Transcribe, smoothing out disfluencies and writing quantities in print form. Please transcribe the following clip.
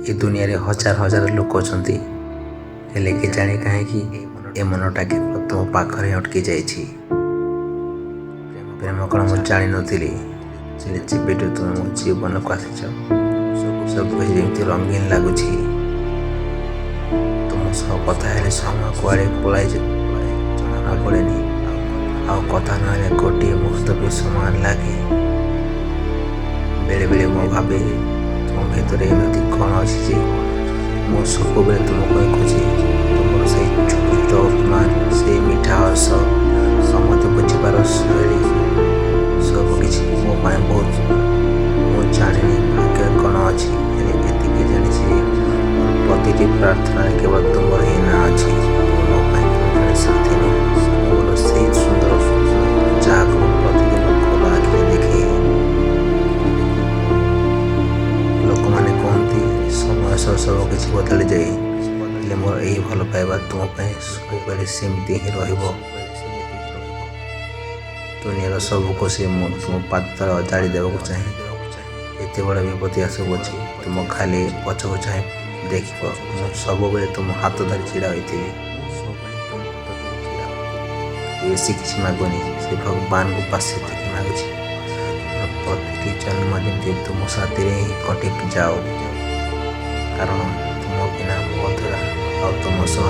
ए दुनिया रे हजार हजार लोक अछंती हेले के जाने काहे ए मनटा केवल तुम पाखरे अटकी जाइछि। प्रेम कण मु जानि नथिली से जेबेटू तुम मो जीवन को आसिछ सब जेमती रंगीन लगुछि। तुम सब कथा हेले समय कुआड़े पलाई जना पड़ेनी आ कथा ना गोटे मुहूर्त भी समान लगे। बेले बेले मो भावे तुम भीतर एमती कौन अच्छी जे मो सब बेले तुमको खोजे। तुम से छोट अभिमान से मीठा हस समत बुझार शैली सबकि मो बहुत मु जानी भाग्य कौन अच्छी एति जानी प्रति प्रार्थना केवल तुम ही ना अच्छी मो जड़े साथी नुह से सुंदर जहाँ प्रतिदिन खोला आखिरे देखे। लोक मैंने कहती समय सह सब किसी बदली जाए मोर यही भल पाइबा तुम सब सेमती ही रहिबो। दुनिया सब को से तुम पाद तले अजाड़ी देवाक चाहे एत बड़ा विपत्ति आसुची तुम खाली पछक चाहे देख सब बेले तुम हाथ धरी छिड़ा होती बेसी किसी मागुनी से भगवान को पास मागुची प्रति जन्म जमी तुम साथी ही कटि जाओ कारण तुम बिना मधुरा आ तुम सह